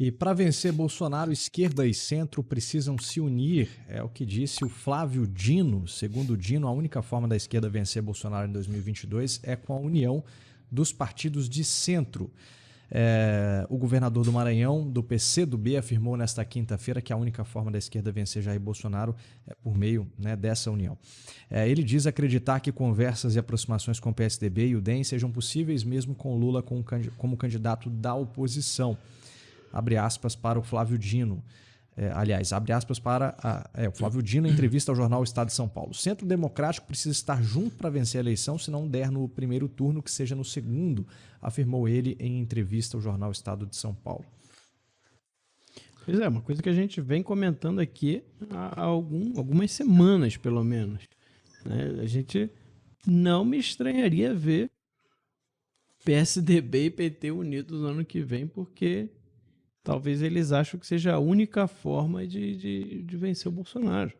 E para vencer Bolsonaro, esquerda e centro precisam se unir, é o que disse o Flávio Dino. Segundo Dino, a única forma da esquerda vencer Bolsonaro em 2022 é com a união dos partidos de centro. O governador do Maranhão, do PCdoB, afirmou nesta quinta-feira que a única forma da esquerda vencer Jair Bolsonaro é por meio, dessa união. Ele diz acreditar que conversas e aproximações com o PSDB e o DEM sejam possíveis mesmo com Lula como candidato da oposição. Abre aspas para o Flávio Dino. Abre aspas para o Flávio Dino em entrevista ao jornal Estado de São Paulo. O Centro Democrático precisa estar junto para vencer a eleição, se não der no primeiro turno, que seja no segundo, afirmou ele em entrevista ao jornal Estado de São Paulo. Pois é, uma coisa que a gente vem comentando aqui há algumas semanas, pelo menos. A gente não me estranharia ver PSDB e PT unidos no ano que vem, porque talvez eles acham que seja a única forma de vencer o Bolsonaro.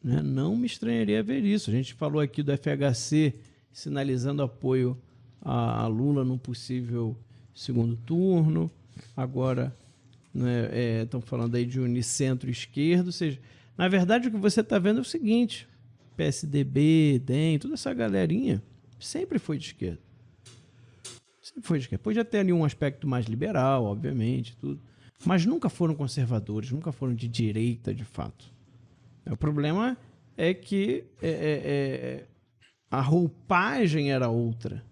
Não me estranharia ver isso. A gente falou aqui do FHC sinalizando apoio a Lula num possível segundo turno. Agora estão falando aí de unir centro e esquerda. Ou seja, na verdade o que você está vendo é o seguinte: PSDB, DEM, toda essa galerinha sempre foi de esquerda. Podia ter ali um aspecto mais liberal, obviamente, tudo, mas nunca foram conservadores, nunca foram de direita, de fato. O problema é que a roupagem era outra.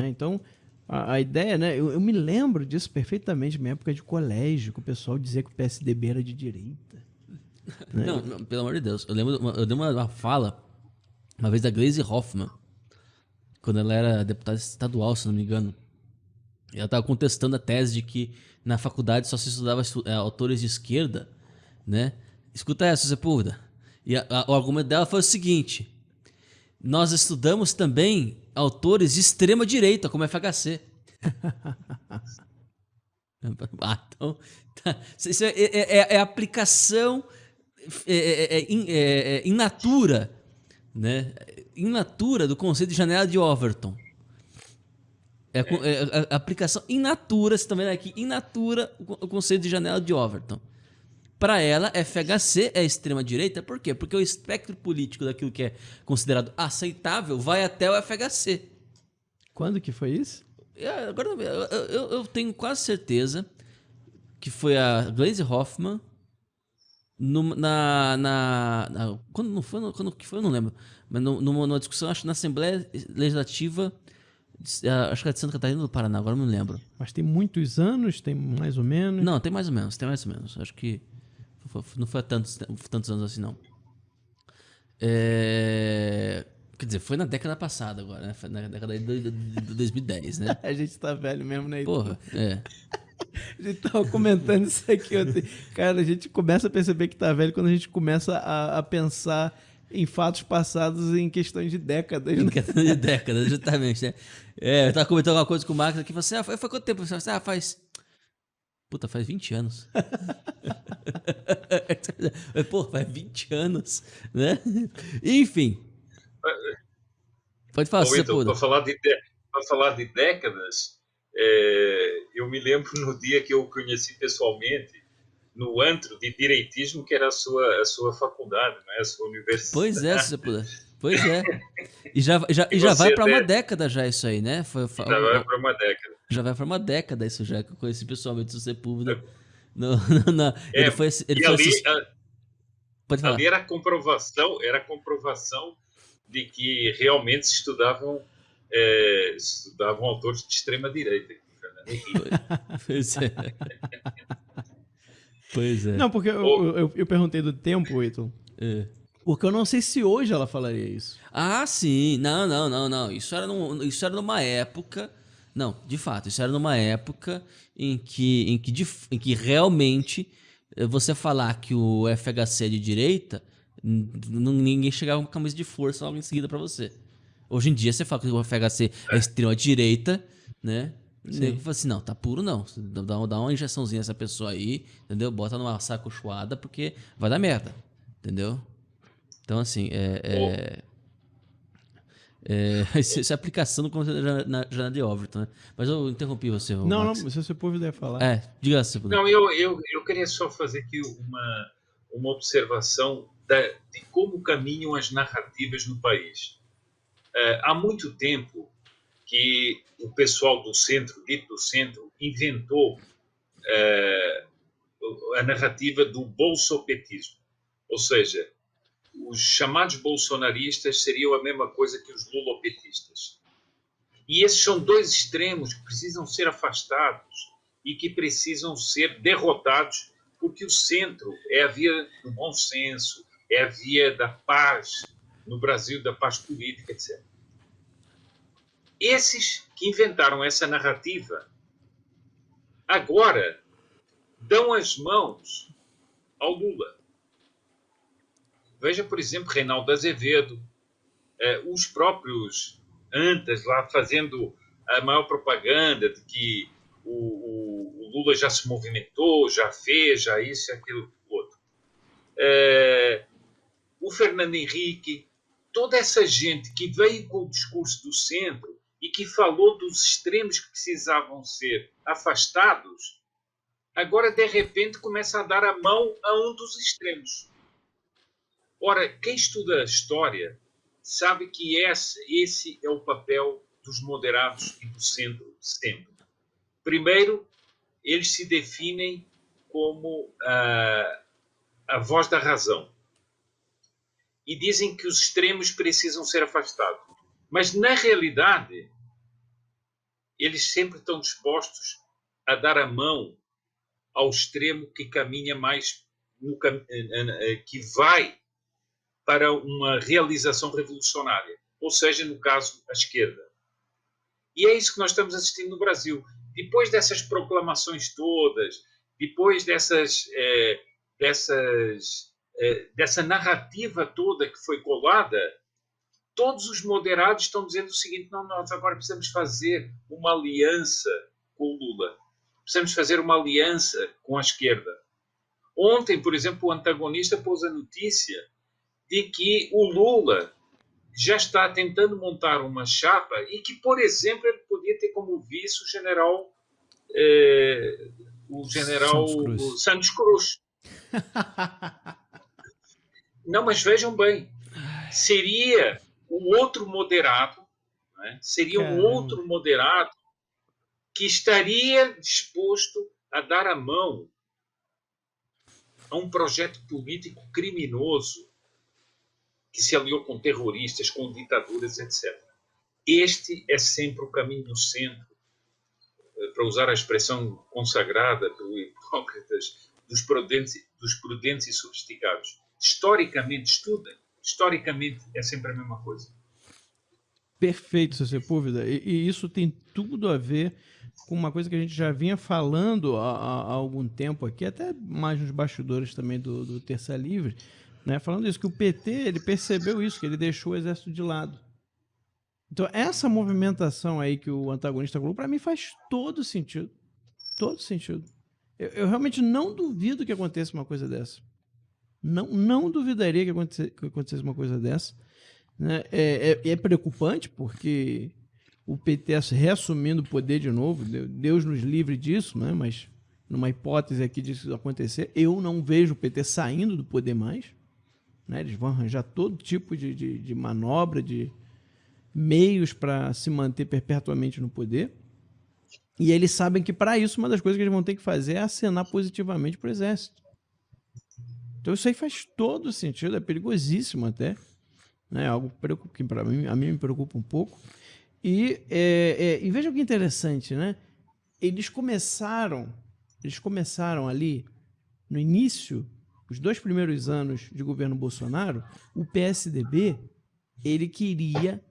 Então, a ideia, eu me lembro disso perfeitamente, na minha época de colégio, que o pessoal dizia que o PSDB era de direita. Não, pelo amor de Deus. Eu dei uma fala, uma vez, da Gleisi Hoffmann, quando ela era deputada estadual, se não me engano. Ela estava contestando a tese de que na faculdade só se estudava autores de esquerda, Escuta essa, Sepúlveda. E o argumento dela foi o seguinte: nós estudamos também autores de extrema direita, como FHC. Então, isso é aplicação in natura, in natura do conceito de janela de Overton. A aplicação in natura, você está vendo aqui, in natura o conceito de janela de Overton. Para ela, FHC é extrema-direita, por quê? Porque o espectro político daquilo que é considerado aceitável vai até o FHC. Quando que foi isso? Agora eu tenho quase certeza que foi a Gleisi Hoffmann quando que foi, eu não lembro, mas numa discussão, acho, na Assembleia Legislativa, acho que é de Santa Catarina do Paraná, agora não me lembro. Mas tem muitos anos, tem mais ou menos? Não, tem mais ou menos. Acho que não foi há tantos anos assim, não. Quer dizer, foi na década passada agora, Foi na década de 2010, A gente tá velho mesmo, né? Porra, A gente tava comentando isso aqui ontem. Cara, a gente começa a perceber que tá velho quando a gente começa a pensar em fatos passados em questões de décadas. Em questão de décadas, justamente, eu tava comentando uma coisa com o Marcos aqui, você foi quanto tempo? Você faz 20 anos. Pô, faz 20 anos, Enfim. Pode falar, Então, para falar de décadas, eu me lembro no dia que eu o conheci pessoalmente, no antro de direitismo, que era a sua faculdade, a sua universidade. Pois é, se você puder. Pois é. E já vai para uma década já isso aí, Já vai para uma década. Já vai para uma década isso já, que eu conheci pessoalmente o Sepúlveda. Pode falar. Ali era a comprovação de que realmente se estudavam autores de extrema direita. Pois é. Não, porque eu perguntei do tempo, Ítalo. Porque eu não sei se hoje ela falaria isso. Ah, sim. Não. Isso era numa época... Não, de fato, isso era numa época em que realmente você falar que o FHC é de direita, ninguém chegava com camisa de força logo em seguida pra você. Hoje em dia você fala que o FHC é extrema direita, O nego fala assim, não, tá puro não. Dá uma injeçãozinha nessa pessoa aí, entendeu? Bota numa sacochoada porque vai dar merda, entendeu? Então, assim, Isso é aplicação do conceito na jornada de Overton, né? Mas eu interrompi você, Não, Max. não, se você puder falar. Diga se puder. Não, eu queria só fazer aqui uma observação de como caminham as narrativas no país. Há muito tempo que o pessoal do centro, dito do centro, inventou a narrativa do bolsopetismo. Ou seja, os chamados bolsonaristas seriam a mesma coisa que os lulopetistas. E esses são dois extremos que precisam ser afastados e que precisam ser derrotados, porque o centro é a via do bom senso, é a via da paz no Brasil, da paz política, etc. Esses que inventaram essa narrativa agora dão as mãos ao Lula. Veja, por exemplo, Reinaldo Azevedo, os próprios antas lá fazendo a maior propaganda de que o Lula já se movimentou, já fez, já isso, aquilo, outro. O Fernando Henrique, toda essa gente que veio com o discurso do centro e que falou dos extremos que precisavam ser afastados, agora, de repente, começa a dar a mão a um dos extremos. Ora, quem estuda história sabe que esse é o papel dos moderados e do centro sempre. Primeiro, eles se definem como a voz da razão. E dizem que os extremos precisam ser afastados. Mas, na realidade, eles sempre estão dispostos a dar a mão ao extremo que caminha mais, que vai para uma realização revolucionária, ou seja, no caso, a esquerda. E é isso que nós estamos assistindo no Brasil. Depois dessas proclamações todas, depois dessa narrativa toda que foi colada, todos os moderados estão dizendo o seguinte: não, nós agora precisamos fazer uma aliança com o Lula. Precisamos fazer uma aliança com a esquerda. Ontem, por exemplo, o antagonista pôs a notícia de que o Lula já está tentando montar uma chapa e que, por exemplo, ele podia ter como vice o general Santos Cruz. Não, mas vejam bem, seria um outro moderado, né? Seria um outro moderado que estaria disposto a dar a mão a um projeto político criminoso que se aliou com terroristas, com ditaduras, etc. Este é sempre o caminho do centro, para usar a expressão consagrada do Hipócrates, dos prudentes e sofisticados. Historicamente, estudem. Historicamente é sempre a mesma coisa. Perfeito, Seu Sepúlveda. E isso tem tudo a ver com uma coisa que a gente já vinha falando há algum tempo aqui, até mais nos bastidores também do Terça Livre, né? Falando isso, que o PT ele percebeu isso, que ele deixou o exército de lado. Então, essa movimentação aí que o antagonista falou, para mim faz todo sentido. Todo sentido. Eu realmente não duvido que aconteça uma coisa dessa. Não duvidaria que acontecesse uma coisa dessa. Né? É preocupante, porque o PT reassumindo o poder de novo, Deus nos livre disso, né? Mas numa hipótese aqui disso acontecer, eu não vejo o PT saindo do poder mais. Né? Eles vão arranjar todo tipo de manobra, de meios para se manter perpetuamente no poder. E eles sabem que, para isso, uma das coisas que eles vão ter que fazer é acenar positivamente para o exército. Então isso aí faz todo sentido, é perigosíssimo até. Né? Algo que para mim, a mim me preocupa um pouco. E veja que interessante, né? Eles começaram ali, no início, os 2 primeiros anos de governo Bolsonaro, o PSDB, ele queria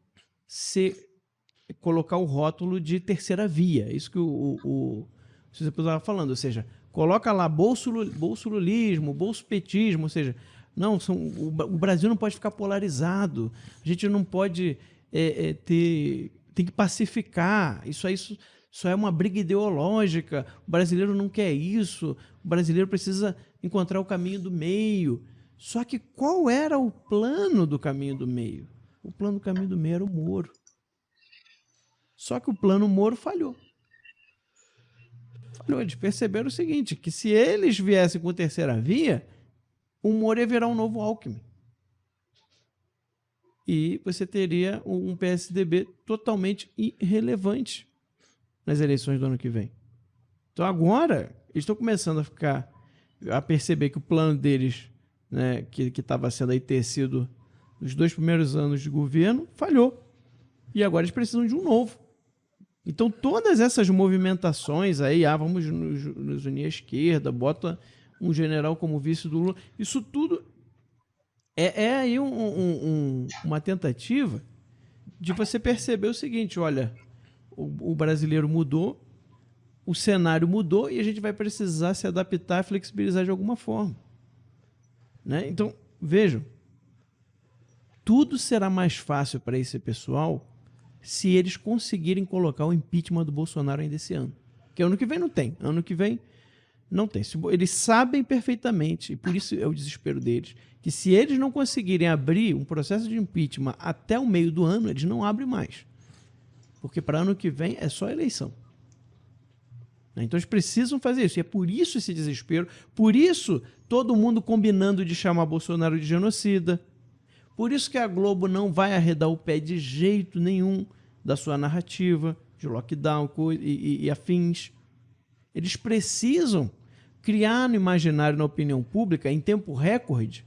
colocar o rótulo de terceira via. Isso que você estava falando, ou seja, coloca lá bolsolulismo, bolsopetismo, ou seja, não, o Brasil não pode ficar polarizado, a gente não pode tem que pacificar, isso só é uma briga ideológica, o brasileiro não quer isso, o brasileiro precisa encontrar o caminho do meio. Só que qual era o plano do caminho do meio? O plano do caminho do meio era o Moro. Só que o plano Moro falhou. Eles perceberam o seguinte, que se eles viessem com terceira via, o Moro ia virar um novo Alckmin. E você teria um PSDB totalmente irrelevante nas eleições do ano que vem. Então agora, eles estão começando a perceber que o plano deles, né, que estava sendo aí tecido nos 2 primeiros anos de governo, falhou. E agora eles precisam de um novo. Então todas essas movimentações aí, vamos nos unir à esquerda, bota um general como vice do Lula, isso tudo é aí uma tentativa de você perceber o seguinte, olha, o brasileiro mudou, o cenário mudou e a gente vai precisar se adaptar, flexibilizar de alguma forma. Né? Então, vejam, tudo será mais fácil para esse pessoal se eles conseguirem colocar o impeachment do Bolsonaro ainda esse ano. Porque ano que vem não tem. Ano que vem não tem. Eles sabem perfeitamente, e por isso é o desespero deles, que se eles não conseguirem abrir um processo de impeachment até o meio do ano, eles não abrem mais. Porque para ano que vem é só eleição. Então eles precisam fazer isso. E é por isso esse desespero, por isso todo mundo combinando de chamar Bolsonaro de genocida, por isso que a Globo não vai arredar o pé de jeito nenhum da sua narrativa de lockdown e afins. Eles precisam criar no imaginário, na opinião pública, em tempo recorde,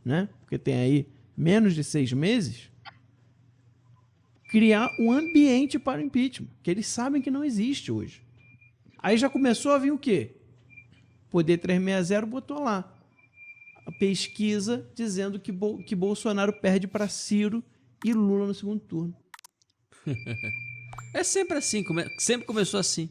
né? Porque tem aí menos de 6 meses, criar um ambiente para o impeachment, que eles sabem que não existe hoje. Aí já começou a vir o quê? Poder 360 botou lá a pesquisa dizendo que Bolsonaro perde para Ciro e Lula no segundo turno. É sempre assim, sempre começou assim.